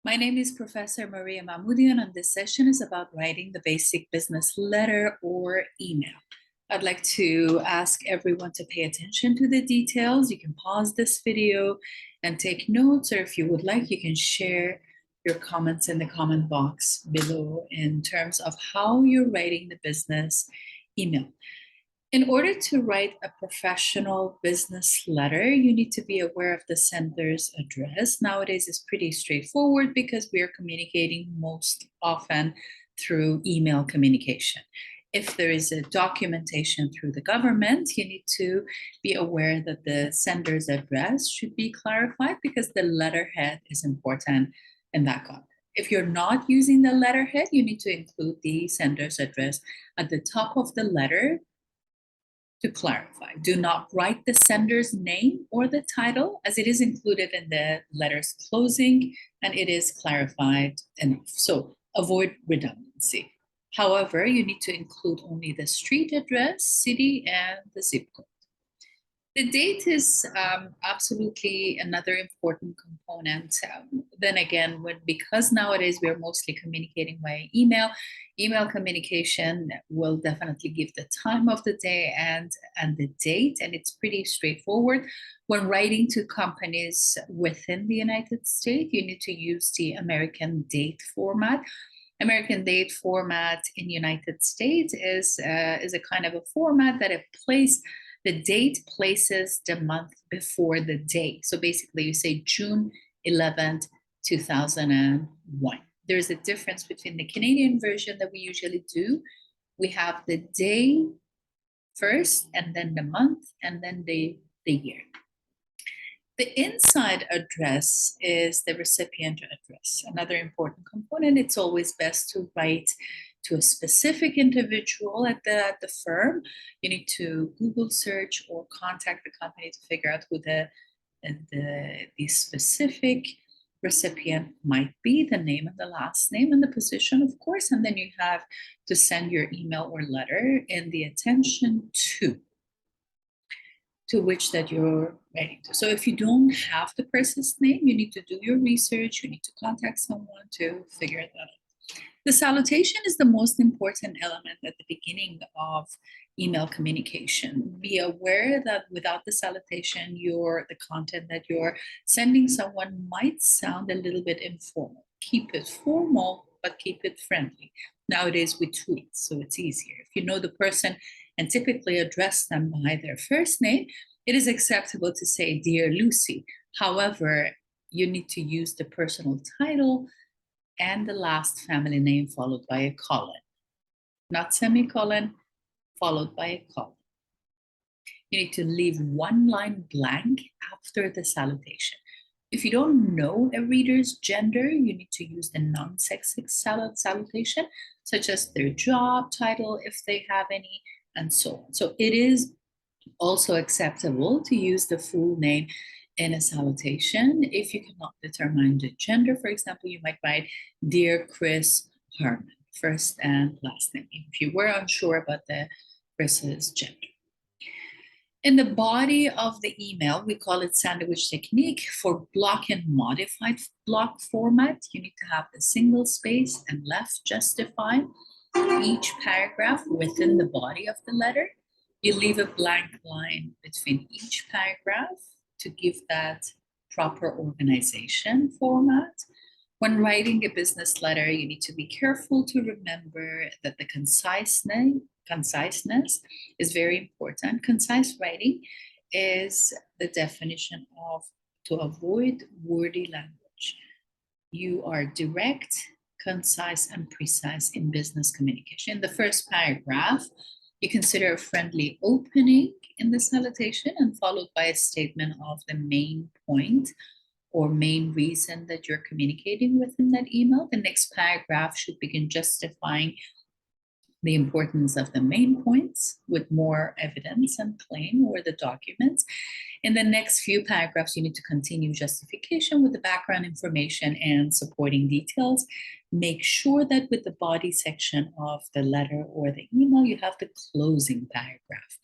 My name is Professor Maria Mahmoodian, and this session is about writing the basic business letter or email. I'd like to ask everyone to pay attention to the details. You can pause this video and take notes, or if you would like, you can share your comments in the comment box below in terms of how you're writing the business email. In order to write a professional business letter, you need to be aware of the sender's address. Nowadays, it's pretty straightforward because we are communicating most often through email communication. If there is a documentation through the government, you need to be aware that the sender's address should be clarified because the letterhead is important in that context. If you're not using the letterhead, you need to include the sender's address at the top of the letter. To clarify, do not write the sender's name or the title, as it is included in the letter's closing and it is clarified enough. So avoid redundancy. However, you need to include only the street address, city, and the zip code. The date is absolutely another important component. Then again, because nowadays we're mostly communicating via email, email communication will definitely give the time of the day and the date, and it's pretty straightforward. When writing to companies within the United States, you need to use the American date format. American date format in United States is a kind of a format that the date places the month before the day. So basically you say June 11th, 2001. There's a difference between the Canadian version that we usually do. We have the day first, and then the month, and then the year. The inside address is the recipient address. Another important component. It's always best to write to a specific individual at the firm. You need to Google search or contact the company to figure out who the specific recipient might be, the name and the last name and the position, of course, and then you have to send your email or letter in the attention to which that you're writing to. So if you don't have the person's name, you need to do your research, you need to contact someone to figure that out. The salutation is the most important element at the beginning of email communication. Be aware that without the salutation, the content that you're sending someone might sound a little bit informal. Keep it formal, but keep it friendly. Nowadays we tweet, so it's easier. If you know the person and typically address them by their first name, it is acceptable to say, "Dear Lucy." However, you need to use the personal title and the last family name followed by a colon, not semicolon, followed by a colon. You need to leave one line blank after the salutation. If you don't know a reader's gender, you need to use the non-sexic salutation, such as their job title, if they have any, and so on. So it is also acceptable to use the full name in a salutation. If you cannot determine the gender, for example, you might write, "Dear Chris Herman," first and last name, if you were unsure about the Chris's gender. In the body of the email, we call it sandwich technique. For block and modified block format, you need to have the single space and left justified each paragraph within the body of the letter. You leave a blank line between each paragraph to give that proper organization format. When writing a business letter, you need to be careful to remember that the conciseness is very important. Concise writing is the definition of to avoid wordy language. You are direct, concise, and precise in business communication. In the first paragraph, you consider a friendly opening in the salutation and followed by a statement of the main point or main reason that you're communicating within that email. The next paragraph should begin justifying the importance of the main points with more evidence and claim or the documents. In the next few paragraphs, you need to continue justification with the background information and supporting details. Make sure that with the body section of the letter or the email, you have the closing paragraph.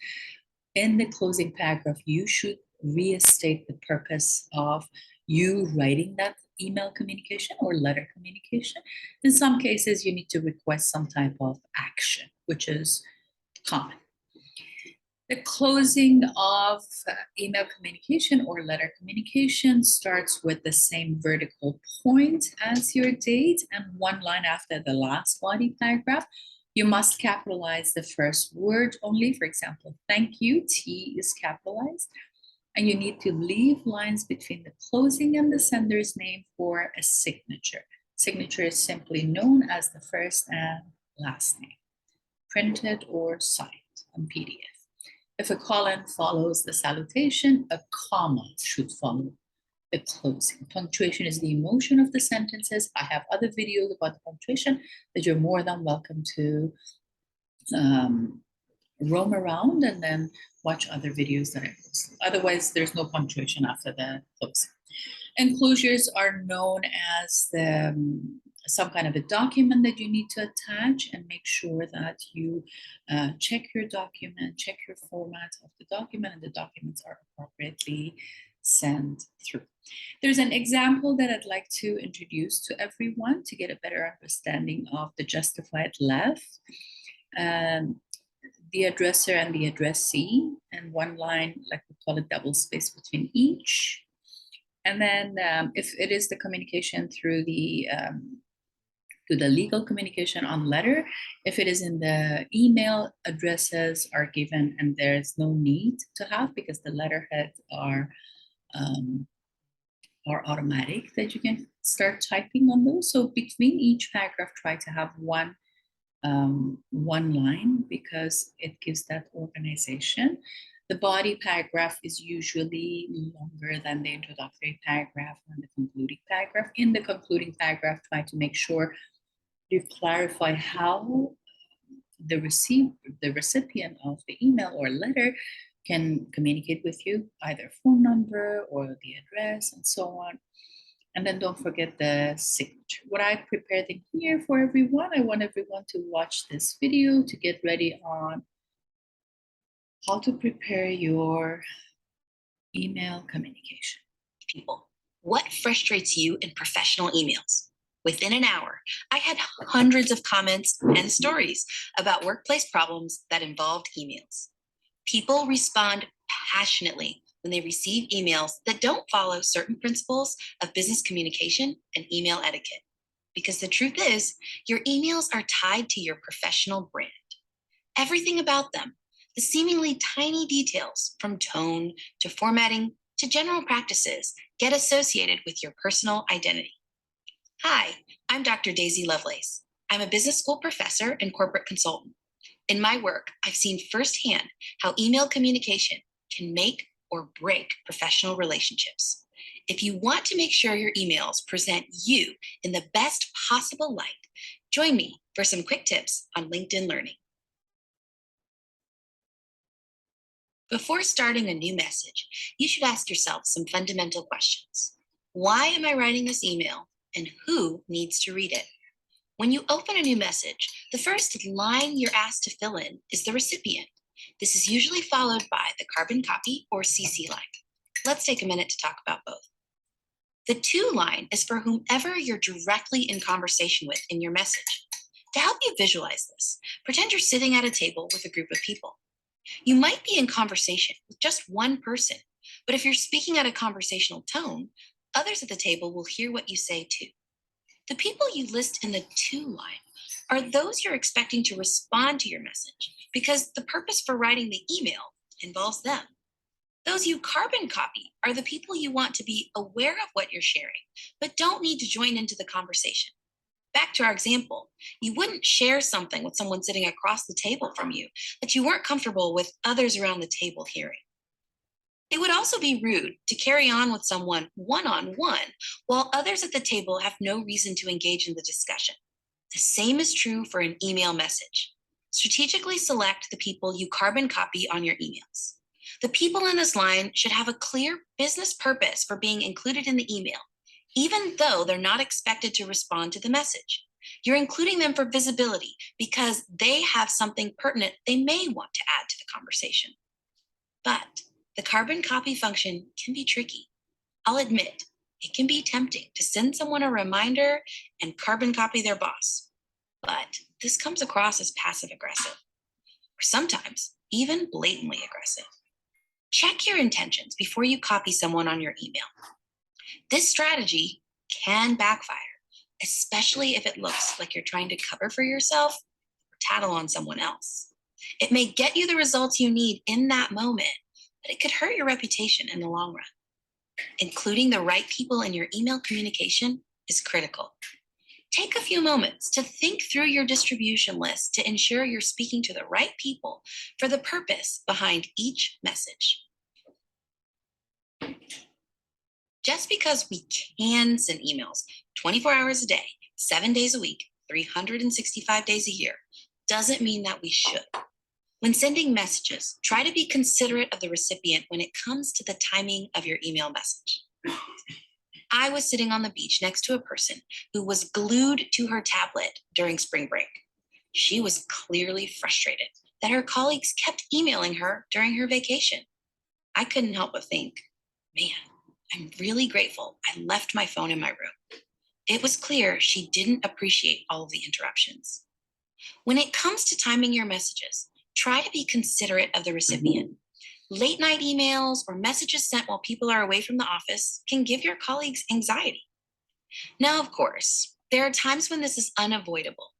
In the closing paragraph, you should restate the purpose of you writing that email communication or letter communication. In some cases, you need to request some type of action, which is common. The closing of email communication or letter communication starts with the same vertical point as your date and one line after the last body paragraph. You must capitalize the first word only. For example, thank you, T is capitalized. And you need to leave lines between the closing and the sender's name for a signature. Signature is simply known as the first and last name, printed or signed on PDF. If a colon follows the salutation, a comma should follow the closing. Punctuation is the emotion of the sentences. I have other videos about the punctuation that you're more than welcome to roam around and then watch other videos that I post. Otherwise, there's no punctuation after the closing. Enclosures are known as some kind of a document that you need to attach, and make sure that you check your document, check your format of the document, and the documents are appropriately sent through. There's an example that I'd like to introduce to everyone to get a better understanding of the justified left. The addresser and the addressee, and one line, like we call it double space between each. And then if it is the communication through the legal communication on letter, if it is in the email, addresses are given and there's no need to have, because the letterheads are automatic that you can start typing on those. So between each paragraph, try to have one line, because it gives that organization. The body paragraph is usually longer than the introductory paragraph and the concluding paragraph. In the concluding paragraph, try to make sure you clarify how the recipient of the email or letter can communicate with you, either phone number or the address and so on. And then don't forget the signature. What I prepared in here for everyone, I want everyone to watch this video to get ready on how to prepare your email communication. People, what frustrates you in professional emails? Within an hour, I had hundreds of comments and stories about workplace problems that involved emails. People respond passionately when they receive emails that don't follow certain principles of business communication and email etiquette. Because the truth is, your emails are tied to your professional brand. Everything about them, the seemingly tiny details from tone to formatting to general practices, get associated with your personal identity. Hi, I'm Dr. Daisy Lovelace. I'm a business school professor and corporate consultant. In my work, I've seen firsthand how email communication can make or break professional relationships. If you want to make sure your emails present you in the best possible light, join me for some quick tips on LinkedIn Learning. Before starting a new message, you should ask yourself some fundamental questions. Why am I writing this email, and who needs to read it? When you open a new message, the first line you're asked to fill in is the recipient. This is usually followed by the carbon copy or CC line. Let's take a minute to talk about both. The to line is for whomever you're directly in conversation with in your message. To help you visualize this, pretend you're sitting at a table with a group of people. You might be in conversation with just one person, but if you're speaking at a conversational tone, others at the table will hear what you say too. The people you list in the to line are those you're expecting to respond to your message, because the purpose for writing the email involves them. Those you carbon copy are the people you want to be aware of what you're sharing, but don't need to join into the conversation. Back to our example, you wouldn't share something with someone sitting across the table from you that you weren't comfortable with others around the table hearing. It would also be rude to carry on with someone one-on-one while others at the table have no reason to engage in the discussion. The same is true for an email message. Strategically select the people you carbon copy on your emails. The people in this line should have a clear business purpose for being included in the email, even though they're not expected to respond to the message. You're including them for visibility because they have something pertinent they may want to add to the conversation. But the carbon copy function can be tricky. I'll admit, It can be tempting to send someone a reminder and carbon copy their boss, but this comes across as passive aggressive, or sometimes even blatantly aggressive. Check your intentions before you copy someone on your email. This strategy can backfire, especially if it looks like you're trying to cover for yourself or tattle on someone else. It may get you the results you need in that moment, but it could hurt your reputation in the long run. Including the right people in your email communication is critical. Take a few moments to think through your distribution list to ensure you're speaking to the right people for the purpose behind each message. Just because we can send emails 24 hours a day, 7 days a week, 365 days a year, doesn't mean that we should. When sending messages, try to be considerate of the recipient when it comes to the timing of your email message. I was sitting on the beach next to a person who was glued to her tablet during spring break. She was clearly frustrated that her colleagues kept emailing her during her vacation. I couldn't help but think, man, I'm really grateful I left my phone in my room. It was clear she didn't appreciate all of the interruptions. When it comes to timing your messages, try to be considerate of the recipient. Late night emails or messages sent while people are away from the office can give your colleagues anxiety. Now, of course, there are times when this is unavoidable.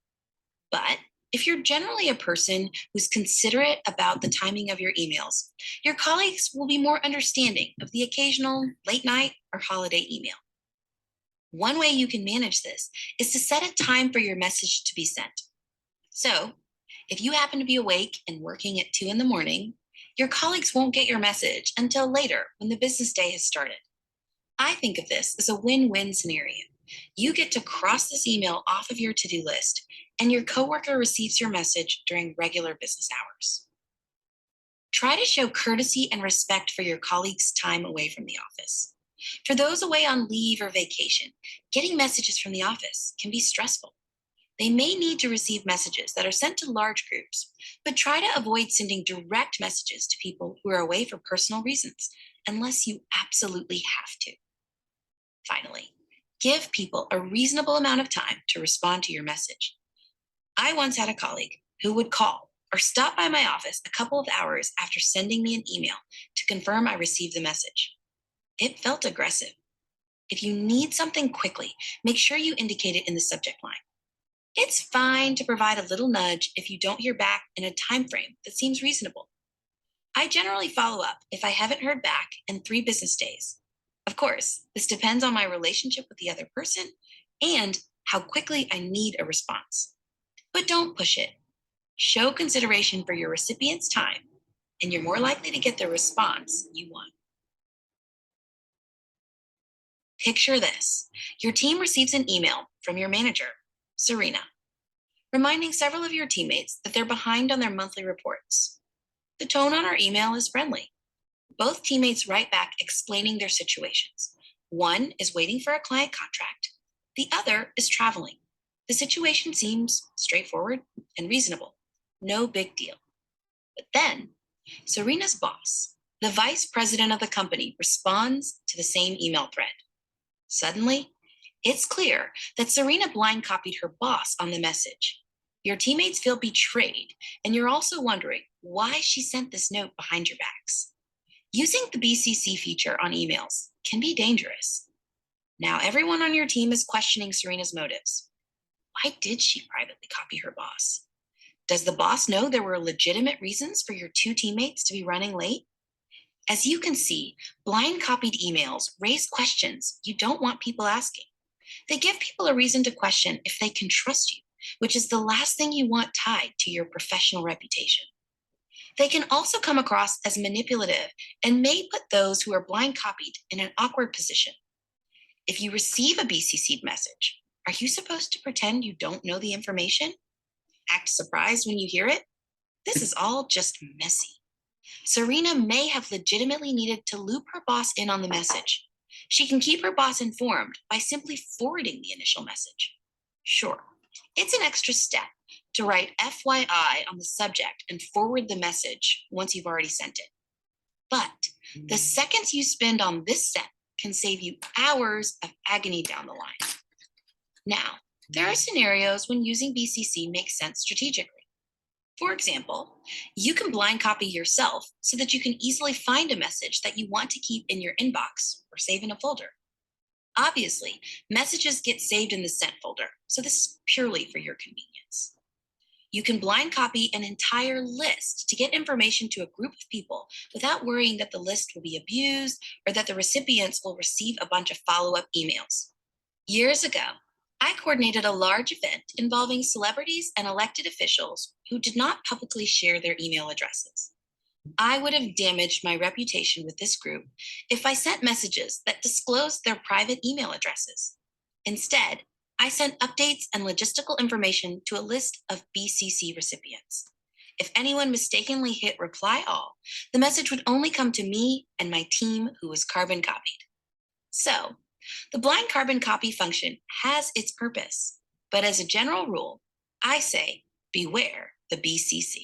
But if you're generally a person who's considerate about the timing of your emails, your colleagues will be more understanding of the occasional late night or holiday email. One way you can manage this is to set a time for your message to be sent. So, if you happen to be awake and working at 2 a.m, your colleagues won't get your message until later when the business day has started. I think of this as a win-win scenario. You get to cross this email off of your to-do list, and your coworker receives your message during regular business hours. Try to show courtesy and respect for your colleagues' time away from the office. For those away on leave or vacation, getting messages from the office can be stressful. They may need to receive messages that are sent to large groups, but try to avoid sending direct messages to people who are away for personal reasons, unless you absolutely have to. Finally, give people a reasonable amount of time to respond to your message. I once had a colleague who would call or stop by my office a couple of hours after sending me an email to confirm I received the message. It felt aggressive. If you need something quickly, make sure you indicate it in the subject line. It's fine to provide a little nudge if you don't hear back in a time frame that seems reasonable. I generally follow up if I haven't heard back in 3 business days. Of course, this depends on my relationship with the other person and how quickly I need a response. But don't push it. Show consideration for your recipient's time, and you're more likely to get the response you want. Picture this. Your team receives an email from your manager, Serena, reminding several of your teammates that they're behind on their monthly reports. The tone on our email is friendly. Both teammates write back explaining their situations. One is waiting for a client contract. The other is traveling. The situation seems straightforward and reasonable. No big deal. But then, Serena's boss, the vice president of the company, responds to the same email thread. Suddenly, it's clear that Serena blind copied her boss on the message. Your teammates feel betrayed, and you're also wondering why she sent this note behind your backs. Using the BCC feature on emails can be dangerous. Now everyone on your team is questioning Serena's motives. Why did she privately copy her boss? Does the boss know there were legitimate reasons for your 2 teammates to be running late? As you can see, blind copied emails raise questions you don't want people asking. They give people a reason to question if they can trust you, which is the last thing you want tied to your professional reputation. They can also come across as manipulative and may put those who are blind copied in an awkward position. If you receive a BCC'd message, are you supposed to pretend you don't know the information? Act surprised when you hear it? This is all just messy. Serena may have legitimately needed to loop her boss in on the message. She can keep her boss informed by simply forwarding the initial message. Sure, it's an extra step to write FYI on the subject and forward the message once you've already sent it. But the seconds you spend on this step can save you hours of agony down the line. Now, there are scenarios when using BCC makes sense strategically. For example, you can blind copy yourself so that you can easily find a message that you want to keep in your inbox or save in a folder. Obviously, messages get saved in the sent folder, so this is purely for your convenience. You can blind copy an entire list to get information to a group of people without worrying that the list will be abused or that the recipients will receive a bunch of follow-up emails. Years ago, I coordinated a large event involving celebrities and elected officials who did not publicly share their email addresses. I would have damaged my reputation with this group if I sent messages that disclosed their private email addresses. Instead, I sent updates and logistical information to a list of BCC recipients. If anyone mistakenly hit reply all, the message would only come to me and my team who was carbon copied. So, the blind carbon copy function has its purpose, but as a general rule, I say beware the BCC.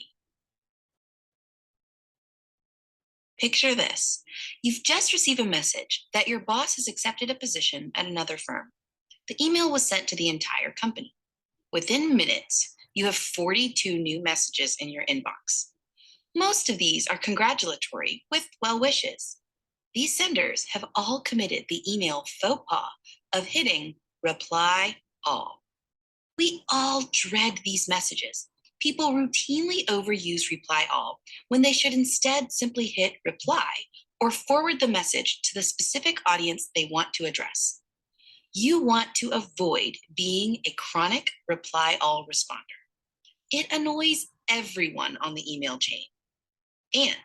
Picture this. You've just received a message that your boss has accepted a position at another firm. The email was sent to the entire company. Within minutes, you have 42 new messages in your inbox. Most of these are congratulatory with well wishes. These senders have all committed the email faux pas of hitting reply all. We all dread these messages. People routinely overuse reply all when they should instead simply hit reply or forward the message to the specific audience they want to address. You want to avoid being a chronic reply all responder. It annoys everyone on the email chain. And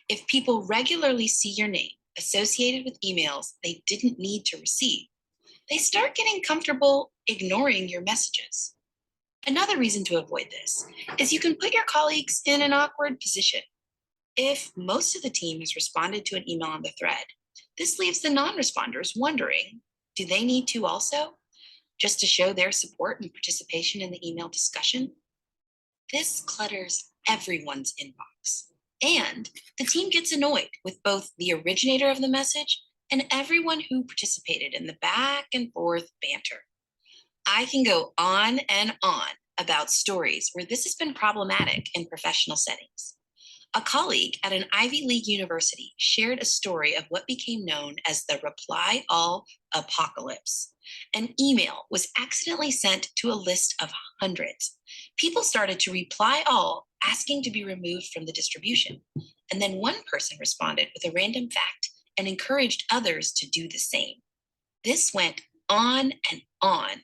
if people regularly see your name associated with emails they didn't need to receive, they start getting comfortable ignoring your messages. Another reason to avoid this is you can put your colleagues in an awkward position. If most of the team has responded to an email on the thread, this leaves the non-responders wondering, do they need to also? Just to show their support and participation in the email discussion? This clutters everyone's inbox. And the team gets annoyed with both the originator of the message and everyone who participated in the back and forth banter. I can go on and on about stories where this has been problematic in professional settings. A colleague at an Ivy League university shared a story of what became known as the reply all apocalypse. An email was accidentally sent to a list of hundreds. People started to reply all, asking to be removed from the distribution. And then one person responded with a random fact and encouraged others to do the same. This went on and on.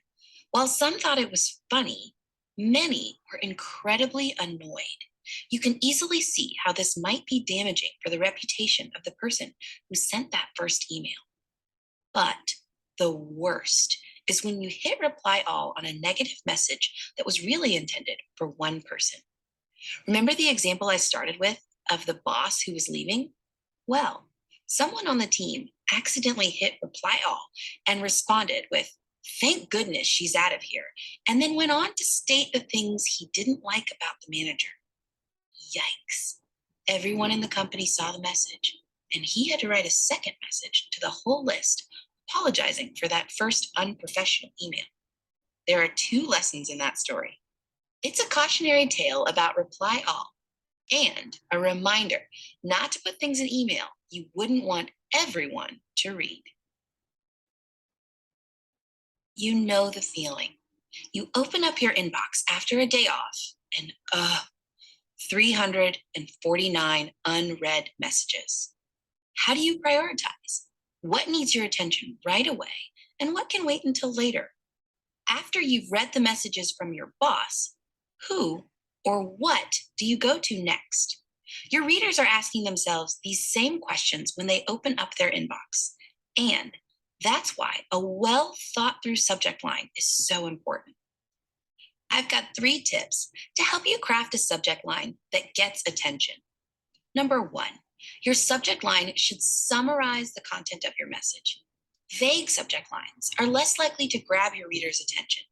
While some thought it was funny, many were incredibly annoyed. You can easily see how this might be damaging for the reputation of the person who sent that first email. But the worst is when you hit reply all on a negative message that was really intended for one person. Remember the example I started with of the boss who was leaving? Well, someone on the team accidentally hit reply all and responded with, "Thank goodness she's out of here," and then went on to state the things he didn't like about the manager. Yikes. Everyone in the company saw the message, and he had to write a second message to the whole list, apologizing for that first unprofessional email. There are two lessons in that story. It's a cautionary tale about reply all, and a reminder not to put things in email you wouldn't want everyone to read. You know the feeling. You open up your inbox after a day off and 349 unread messages. How do you prioritize? What needs your attention right away and what can wait until later? After you've read the messages from your boss, who or what do you go to next? Your readers are asking themselves these same questions when they open up their inbox. And that's why a well thought through subject line is so important. I've got 3 tips to help you craft a subject line that gets attention. Number 1, your subject line should summarize the content of your message. Vague subject lines are less likely to grab your reader's attention.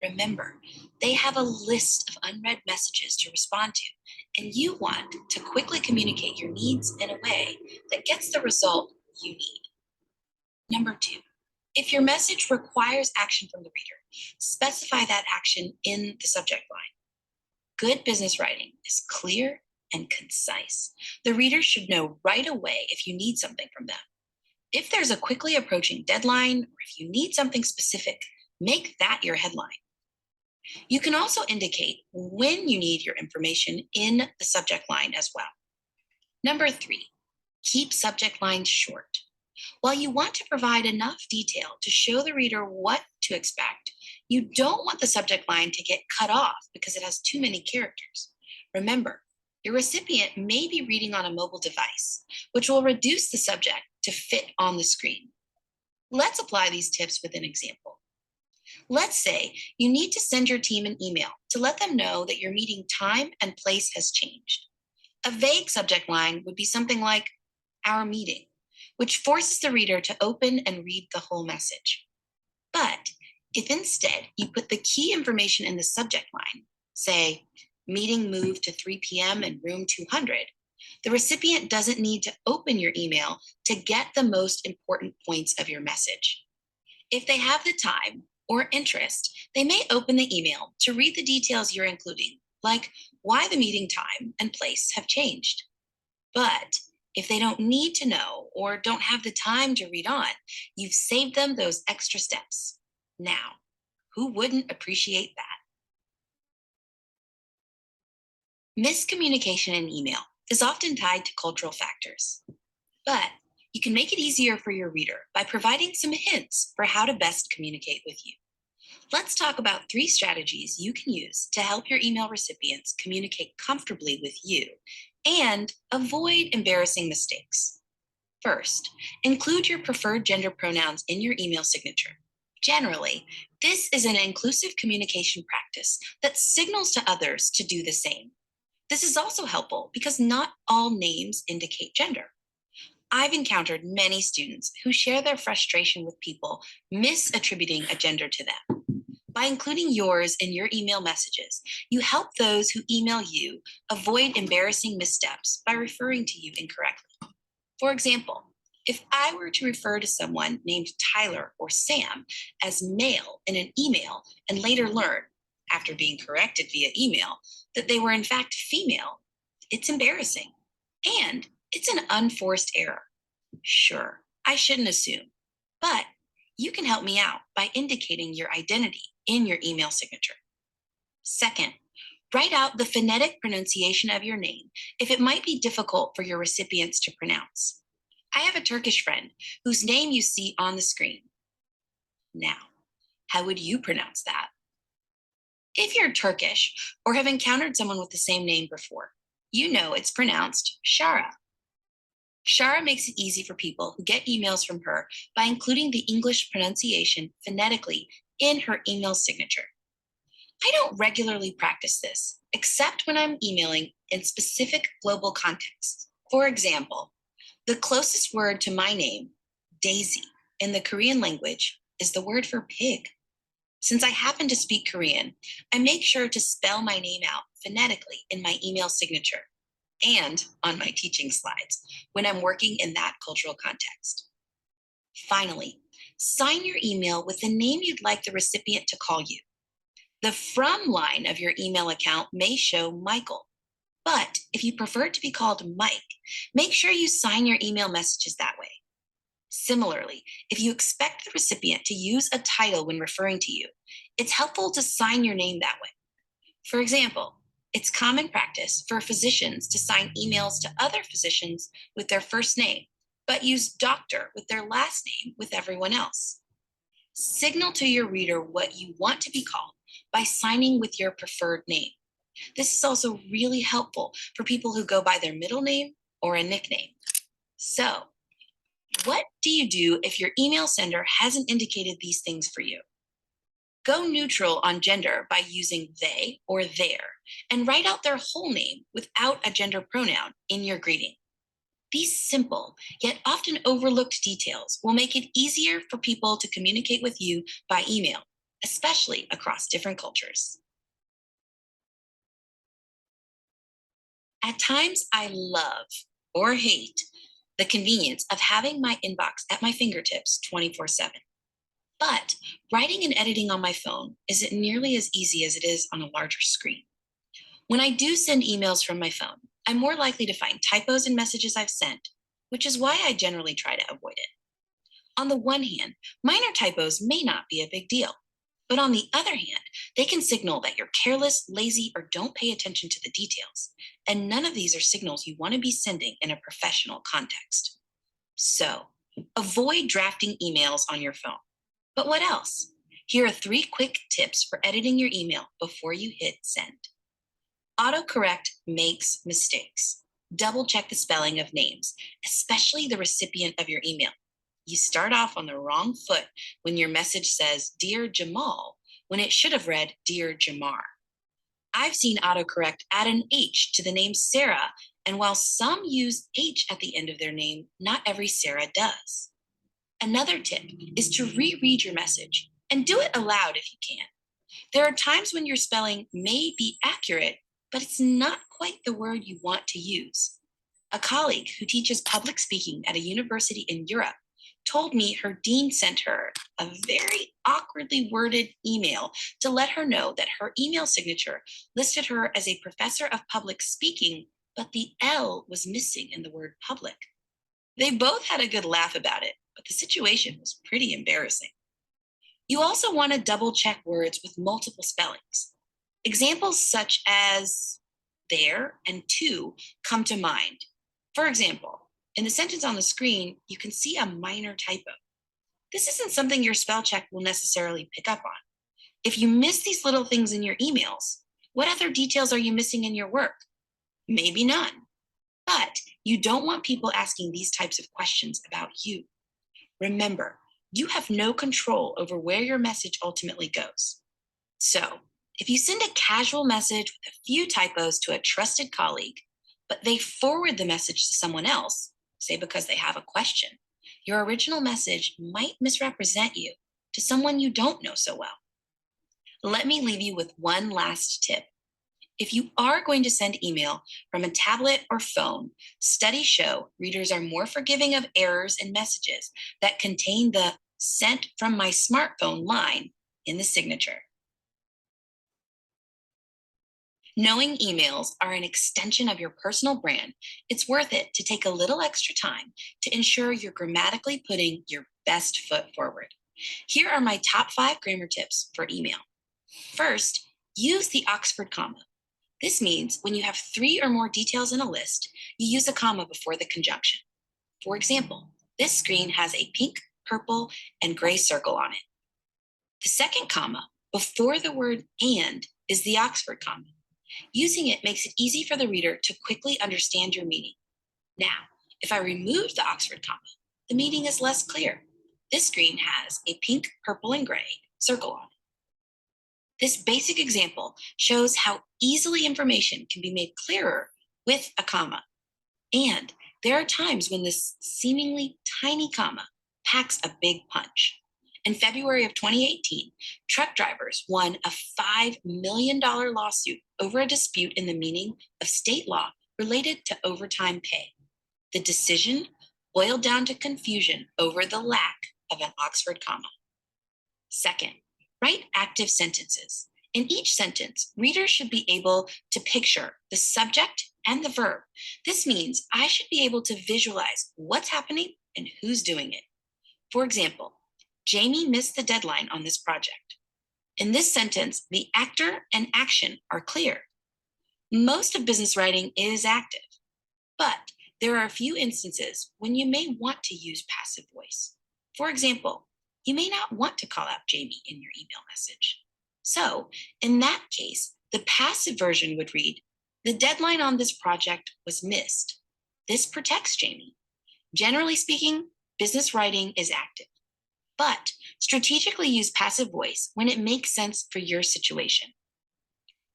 Remember, they have a list of unread messages to respond to, and you want to quickly communicate your needs in a way that gets the result you need. Number 2, if your message requires action from the reader, specify that action in the subject line. Good business writing is clear and concise. The reader should know right away if you need something from them. If there's a quickly approaching deadline, or if you need something specific, make that your headline. You can also indicate when you need your information in the subject line as well. Number 3, keep subject lines short. While you want to provide enough detail to show the reader what to expect, you don't want the subject line to get cut off because it has too many characters. Remember, your recipient may be reading on a mobile device, which will reduce the subject to fit on the screen. Let's apply these tips with an example. Let's say you need to send your team an email to let them know that your meeting time and place has changed. A vague subject line would be something like, "Our meeting," which forces the reader to open and read the whole message. But if instead you put the key information in the subject line, say, "Meeting moved to 3 p.m. in room 200, the recipient doesn't need to open your email to get the most important points of your message. If they have the time or interest, they may open the email to read the details you're including, like why the meeting time and place have changed. But if they don't need to know or don't have the time to read on, you've saved them those extra steps. Now, who wouldn't appreciate that? Miscommunication in email is often tied to cultural factors, but you can make it easier for your reader by providing some hints for how to best communicate with you. Let's talk about 3 strategies you can use to help your email recipients communicate comfortably with you and avoid embarrassing mistakes. First, include your preferred gender pronouns in your email signature. Generally, this is an inclusive communication practice that signals to others to do the same. This is also helpful because not all names indicate gender. I've encountered many students who share their frustration with people misattributing a gender to them. By including yours in your email messages, you help those who email you avoid embarrassing missteps by referring to you incorrectly. For example, if I were to refer to someone named Tyler or Sam as male in an email and later learn, after being corrected via email, that they were in fact female, it's embarrassing. And it's an unforced error. Sure, I shouldn't assume, but you can help me out by indicating your identity in your email signature. Second, write out the phonetic pronunciation of your name if it might be difficult for your recipients to pronounce. I have a Turkish friend whose name you see on the screen. Now, how would you pronounce that? If you're Turkish or have encountered someone with the same name before, you know it's pronounced Shara. Shara makes it easy for people who get emails from her by including the English pronunciation phonetically in her email signature. I don't regularly practice this, except when I'm emailing in specific global contexts. For example, the closest word to my name, Daisy, in the Korean language is the word for pig. Since I happen to speak Korean, I make sure to spell my name out phonetically in my email signature and on my teaching slides when I'm working in that cultural context. Finally, sign your email with the name you'd like the recipient to call you. The from line of your email account may show Michael, but if you prefer to be called Mike, make sure you sign your email messages that way. Similarly, if you expect the recipient to use a title when referring to you, it's helpful to sign your name that way. For example, it's common practice for physicians to sign emails to other physicians with their first name, but use doctor with their last name with everyone else. Signal to your reader what you want to be called by signing with your preferred name. This is also really helpful for people who go by their middle name or a nickname. So, what do you do if your email sender hasn't indicated these things for you? Go neutral on gender by using they or their, and write out their whole name without a gender pronoun in your greeting. These simple, yet often overlooked details will make it easier for people to communicate with you by email, especially across different cultures. At times, I love or hate the convenience of having my inbox at my fingertips 24/7. But writing and editing on my phone isn't nearly as easy as it is on a larger screen. When I do send emails from my phone, I'm more likely to find typos in messages I've sent, which is why I generally try to avoid it. On the one hand, minor typos may not be a big deal. But on the other hand, they can signal that you're careless, lazy, or don't pay attention to the details. And none of these are signals you want to be sending in a professional context. So, avoid drafting emails on your phone. But what else? Here are 3 quick tips for editing your email before you hit send. Autocorrect makes mistakes. Double check the spelling of names, especially the recipient of your email. You start off on the wrong foot when your message says, Dear Jamal, when it should have read, Dear Jamar. I've seen autocorrect add an H to the name Sarah, and while some use H at the end of their name, not every Sarah does. Another tip is to reread your message and do it aloud if you can. There are times when your spelling may be accurate, but it's not quite the word you want to use. A colleague who teaches public speaking at a university in Europe told me her dean sent her a very awkwardly worded email to let her know that her email signature listed her as a professor of public speaking, but the L was missing in the word public. They both had a good laugh about it, but the situation was pretty embarrassing. You also want to double check words with multiple spellings. Examples such as there and to come to mind. For example, in the sentence on the screen, you can see a minor typo. This isn't something your spell check will necessarily pick up on. If you miss these little things in your emails, what other details are you missing in your work? Maybe none. But you don't want people asking these types of questions about you. Remember, you have no control over where your message ultimately goes. So, if you send a casual message with a few typos to a trusted colleague, but they forward the message to someone else, say because they have a question, your original message might misrepresent you to someone you don't know so well. Let me leave you with one last tip. If you are going to send email from a tablet or phone, studies show readers are more forgiving of errors in messages that contain the "sent from my smartphone" line in the signature. Knowing emails are an extension of your personal brand, it's worth it to take a little extra time to ensure you're grammatically putting your best foot forward. Here are my top 5 grammar tips for email. First, use the Oxford comma. This means when you have 3 or more details in a list, you use a comma before the conjunction. For example, this screen has a pink, purple, and gray circle on it. The second comma before the word and is the Oxford comma. Using it makes it easy for the reader to quickly understand your meaning. Now, if I remove the Oxford comma, the meaning is less clear. This screen has a pink, purple, and gray circle on it. This basic example shows how easily information can be made clearer with a comma. And there are times when this seemingly tiny comma packs a big punch. In February of 2018, truck drivers won a $5 million lawsuit over a dispute in the meaning of state law related to overtime pay. The decision boiled down to confusion over the lack of an Oxford comma. Second, write active sentences. In each sentence, readers should be able to picture the subject and the verb. This means I should be able to visualize what's happening and who's doing it. For example, Jamie missed the deadline on this project. In this sentence, the actor and action are clear. Most of business writing is active, but there are a few instances when you may want to use passive voice. For example, you may not want to call out Jamie in your email message. So, in that case, the passive version would read, the deadline on this project was missed. This protects Jamie. Generally speaking, business writing is active. But strategically use passive voice when it makes sense for your situation.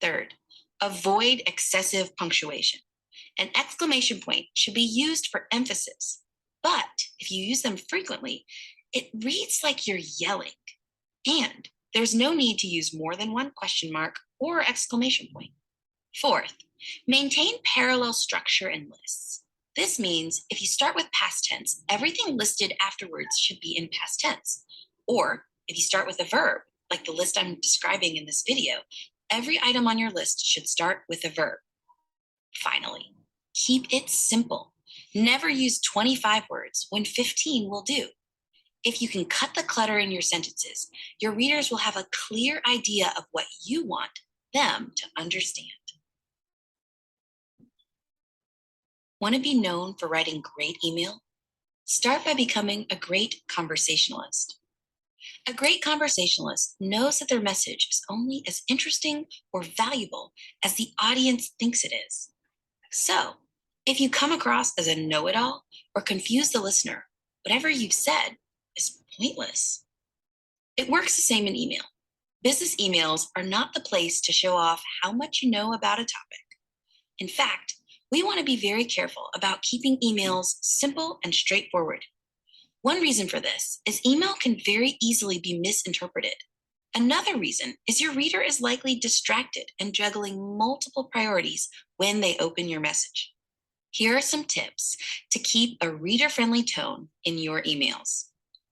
Third, avoid excessive punctuation. An exclamation point should be used for emphasis, but if you use them frequently, it reads like you're yelling. And there's no need to use more than one question mark or exclamation point. Fourth, maintain parallel structure in lists. This means if you start with past tense, everything listed afterwards should be in past tense. Or if you start with a verb, like the list I'm describing in this video, every item on your list should start with a verb. Finally, keep it simple. Never use 25 words when 15 will do. If you can cut the clutter in your sentences, your readers will have a clear idea of what you want them to understand. Want to be known for writing great email? Start by becoming a great conversationalist. A great conversationalist knows that their message is only as interesting or valuable as the audience thinks it is. So, if you come across as a know-it-all or confuse the listener, whatever you've said is pointless. It works the same in email. Business emails are not the place to show off how much you know about a topic. In fact, we want to be very careful about keeping emails simple and straightforward. One reason for this is email can very easily be misinterpreted. Another reason is your reader is likely distracted and juggling multiple priorities when they open your message. Here are some tips to keep a reader-friendly tone in your emails.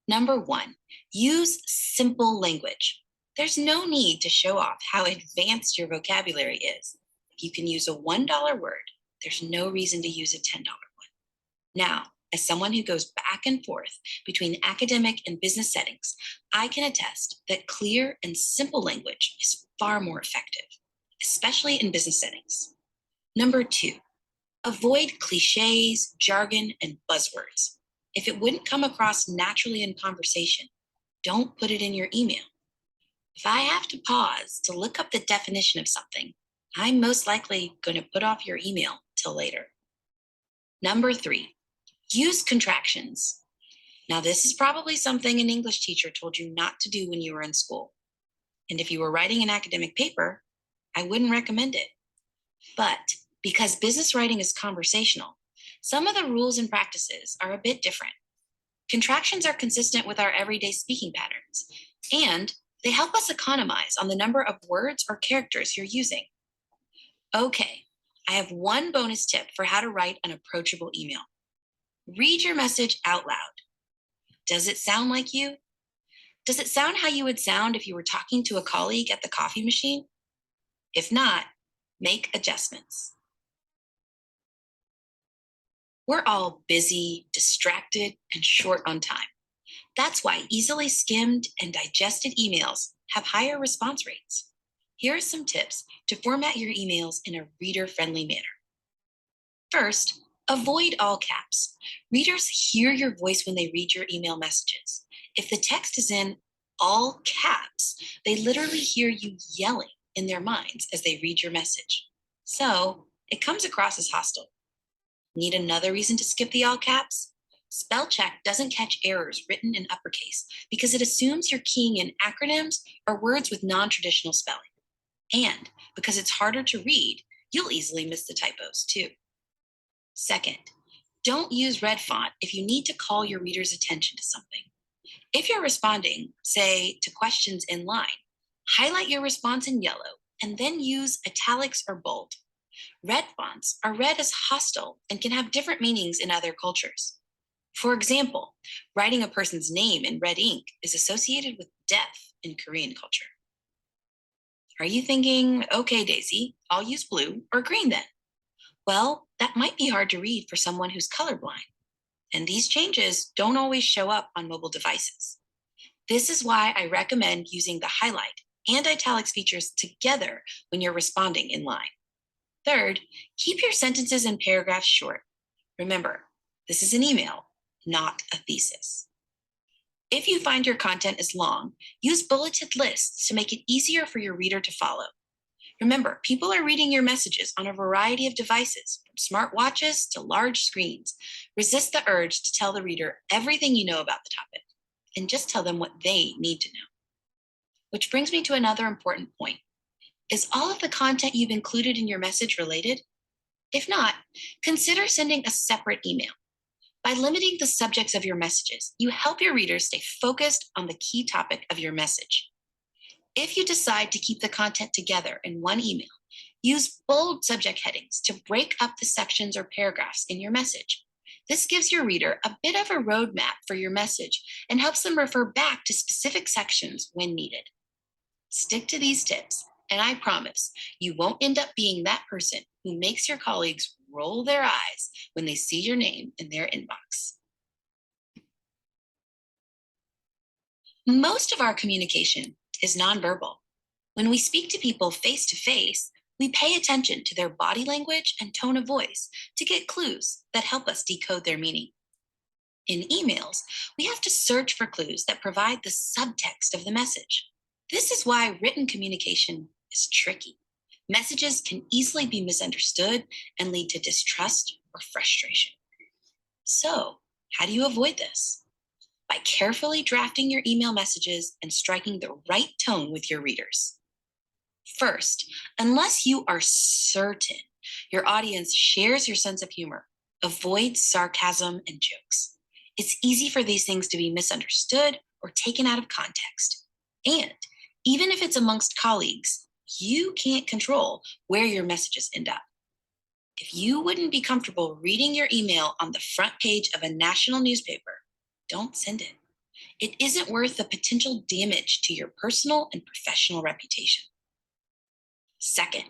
Number 1, use simple language. There's no need to show off how advanced your vocabulary is. If you can use a $1 word, there's no reason to use a $10 one. Now, as someone who goes back and forth between academic and business settings, I can attest that clear and simple language is far more effective, especially in business settings. Number 2, avoid cliches, jargon, and buzzwords. If it wouldn't come across naturally in conversation, don't put it in your email. If I have to pause to look up the definition of something, I'm most likely going to put off your email till later. Number 3, use contractions. Now, this is probably something an English teacher told you not to do when you were in school. And if you were writing an academic paper, I wouldn't recommend it. But because business writing is conversational, some of the rules and practices are a bit different. Contractions are consistent with our everyday speaking patterns, and they help us economize on the number of words or characters you're using. Okay, I have one bonus tip for how to write an approachable email. Read your message out loud. Does it sound like you? Does it sound how you would sound if you were talking to a colleague at the coffee machine? If not, make adjustments. We're all busy, distracted, and short on time. That's why easily skimmed and digested emails have higher response rates. Here are some tips to format your emails in a reader-friendly manner. First, avoid all caps. Readers hear your voice when they read your email messages. If the text is in all caps, they literally hear you yelling in their minds as they read your message. So it comes across as hostile. Need another reason to skip the all caps? Spell check doesn't catch errors written in uppercase because it assumes you're keying in acronyms or words with non-traditional spelling. And because it's harder to read, you'll easily miss the typos too. Second, don't use red font if you need to call your reader's attention to something. If you're responding, say, to questions in line, highlight your response in yellow and then use italics or bold. Red fonts are read as hostile and can have different meanings in other cultures. For example, writing a person's name in red ink is associated with death in Korean culture. Are you thinking, okay, Daisy, I'll use blue or green then? Well, that might be hard to read for someone who's colorblind. And these changes don't always show up on mobile devices. This is why I recommend using the highlight and italics features together when you're responding in line. Third, keep your sentences and paragraphs short. Remember, this is an email, not a thesis. If you find your content is long, use bulleted lists to make it easier for your reader to follow. Remember, people are reading your messages on a variety of devices, from smartwatches to large screens. Resist the urge to tell the reader everything you know about the topic, and just tell them what they need to know. Which brings me to another important point. Is all of the content you've included in your message related? If not, consider sending a separate email. By limiting the subjects of your messages, you help your readers stay focused on the key topic of your message. If you decide to keep the content together in one email, Use bold subject headings to break up the sections or paragraphs in your message. This gives your reader a bit of a roadmap for your message and helps them refer back to specific sections when needed. Stick to these tips, and I promise you won't end up being that person who makes your colleagues roll their eyes when they see your name in their inbox. Most of our communication is nonverbal. When we speak to people face to face, we pay attention to their body language and tone of voice to get clues that help us decode their meaning. In emails, we have to search for clues that provide the subtext of the message. This is why written communication is tricky. Messages can easily be misunderstood and lead to distrust or frustration. So, how do you avoid this? By carefully drafting your email messages and striking the right tone with your readers. First, unless you are certain your audience shares your sense of humor, avoid sarcasm and jokes. It's easy for these things to be misunderstood or taken out of context. And even if it's amongst colleagues, you can't control where your messages end up. If you wouldn't be comfortable reading your email on the front page of a national newspaper, don't send it. It isn't worth the potential damage to your personal and professional reputation. Second,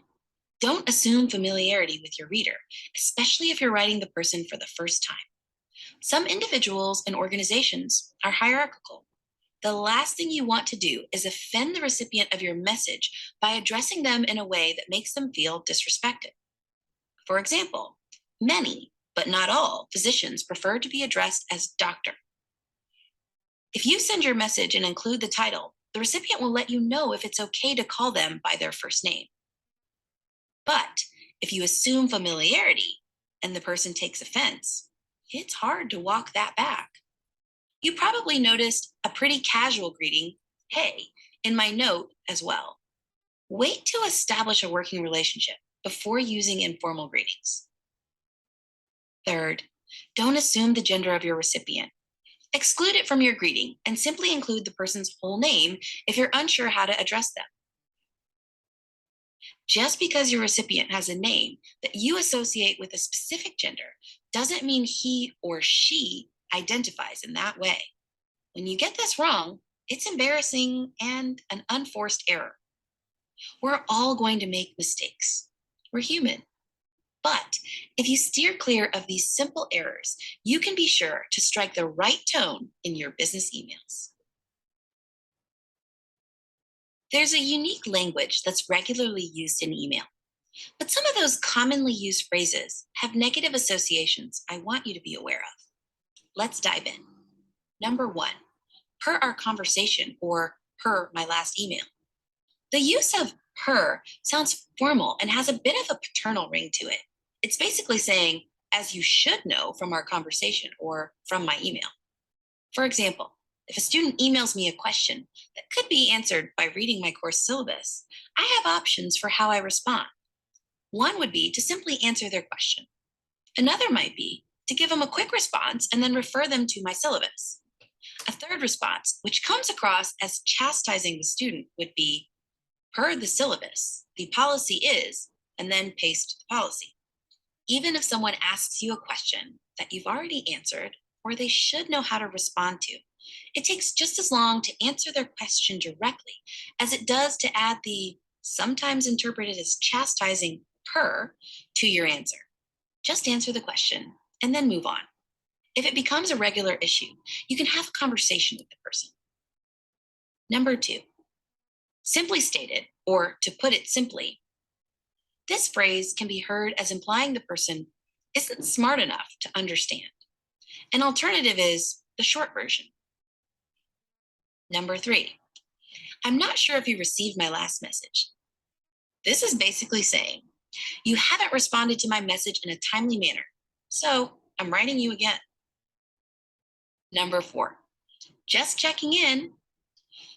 don't assume familiarity with your reader, especially if you're writing the person for the first time. Some individuals and organizations are hierarchical. The last thing you want to do is offend the recipient of your message by addressing them in a way that makes them feel disrespected. For example, many, but not all, physicians prefer to be addressed as doctor. If you send your message and include the title, the recipient will let you know if it's okay to call them by their first name. But if you assume familiarity and the person takes offense, it's hard to walk that back. You probably noticed a pretty casual greeting, "Hey," in my note as well. Wait to establish a working relationship before using informal greetings. Third, don't assume the gender of your recipient. Exclude it from your greeting and simply include the person's whole name if you're unsure how to address them. Just because your recipient has a name that you associate with a specific gender doesn't mean he or she identifies in that way. When you get this wrong, it's embarrassing and an unforced error. We're all going to make mistakes. We're human. But if you steer clear of these simple errors, you can be sure to strike the right tone in your business emails. There's a unique language that's regularly used in email, but some of those commonly used phrases have negative associations I want you to be aware of. Let's dive in. Number 1, per our conversation or per my last email. The use of per sounds formal and has a bit of a paternal ring to it. It's basically saying, as you should know from our conversation or from my email. For example, if a student emails me a question that could be answered by reading my course syllabus, I have options for how I respond. One would be to simply answer their question. Another might be to give them a quick response and then refer them to my syllabus. A third response, which comes across as chastising the student, would be, per the syllabus, the policy is, and then paste the policy. Even if someone asks you a question that you've already answered or they should know how to respond to, it takes just as long to answer their question directly as it does to add the sometimes interpreted as chastising per to your answer. Just answer the question and then move on. If it becomes a regular issue, you can have a conversation with the person. Number 2, simply stated, or to put it simply, this phrase can be heard as implying the person isn't smart enough to understand. An alternative is the short version. Number 3, I'm not sure if you received my last message. This is basically saying, you haven't responded to my message in a timely manner, so I'm writing you again. Number 4, just checking in.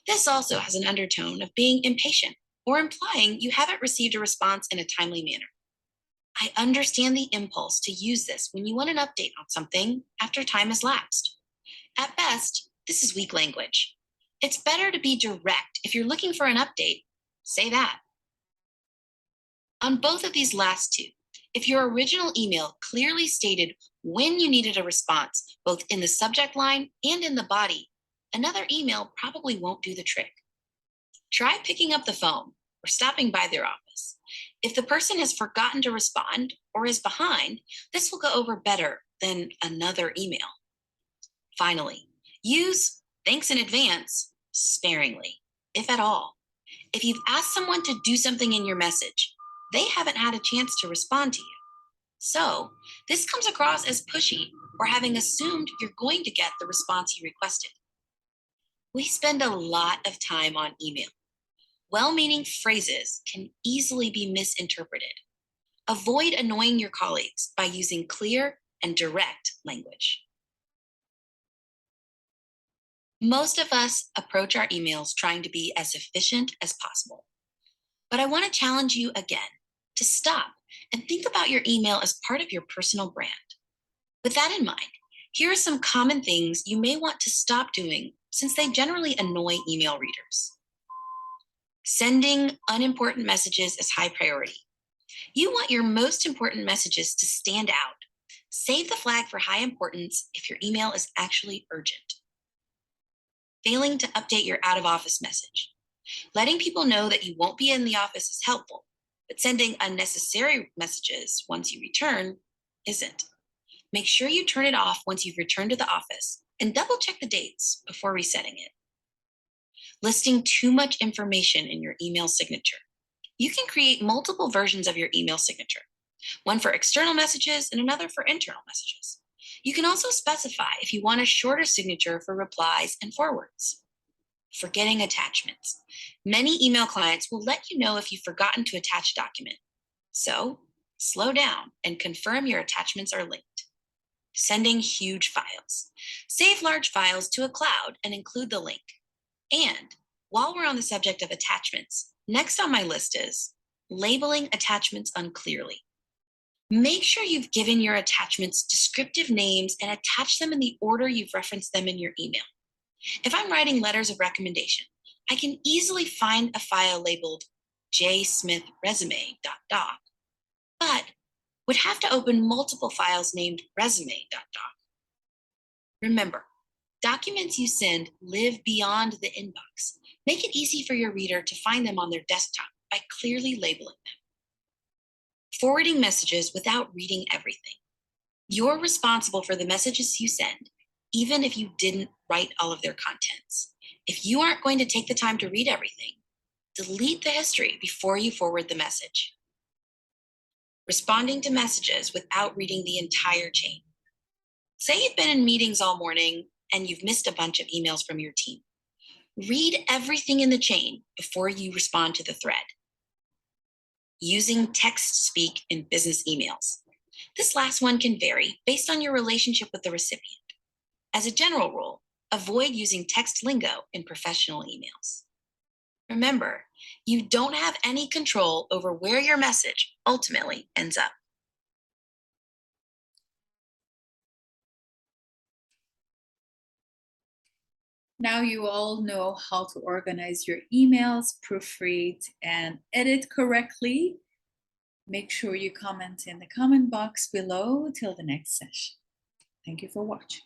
This also has an undertone of being impatient or implying you haven't received a response in a timely manner. I understand the impulse to use this when you want an update on something after time has lapsed. At best, this is weak language. It's better to be direct. If you're looking for an update, say that. On both of these last two, if your original email clearly stated when you needed a response, both in the subject line and in the body, another email probably won't do the trick. Try picking up the phone or stopping by their office. If the person has forgotten to respond or is behind, this will go over better than another email. Finally, use thanks in advance sparingly, if at all. If you've asked someone to do something in your message, they haven't had a chance to respond to you. So, this comes across as pushy or having assumed you're going to get the response you requested. We spend a lot of time on email. Well-meaning phrases can easily be misinterpreted. Avoid annoying your colleagues by using clear and direct language. Most of us approach our emails trying to be as efficient as possible. But I want to challenge you again to stop and think about your email as part of your personal brand. With that in mind, here are some common things you may want to stop doing since they generally annoy email readers. Sending unimportant messages is high priority. You want your most important messages to stand out. Save the flag for high importance if your email is actually urgent. Failing to update your out of office message. Letting people know that you won't be in the office is helpful, but sending unnecessary messages once you return isn't. Make sure you turn it off once you've returned to the office and double check the dates before resetting it. Listing too much information in your email signature. You can create multiple versions of your email signature, one for external messages and another for internal messages. You can also specify if you want a shorter signature for replies and forwards. Forgetting attachments. Many email clients will let you know if you've forgotten to attach a document. So, slow down and confirm your attachments are linked. Sending huge files. Save large files to a cloud and include the link. And while we're on the subject of attachments, next on my list is labeling attachments unclearly. Make sure you've given your attachments descriptive names and attach them in the order you've referenced them in your email. If I'm writing letters of recommendation, I can easily find a file labeled jsmithresume.doc, but would have to open multiple files named resume.doc. Remember, documents you send live beyond the inbox. Make it easy for your reader to find them on their desktop by clearly labeling them. Forwarding messages without reading everything. You're responsible for the messages you send, even if you didn't write all of their contents. If you aren't going to take the time to read everything, delete the history before you forward the message. Responding to messages without reading the entire chain. Say you've been in meetings all morning and you've missed a bunch of emails from your team. Read everything in the chain before you respond to the thread. Using text speak in business emails. This last one can vary based on your relationship with the recipient. As a general rule, avoid using text lingo in professional emails. Remember, you don't have any control over where your message ultimately ends up. Now you all know how to organize your emails, proofread, and edit correctly. Make sure you comment in the comment box below till the next session. Thank you for watching.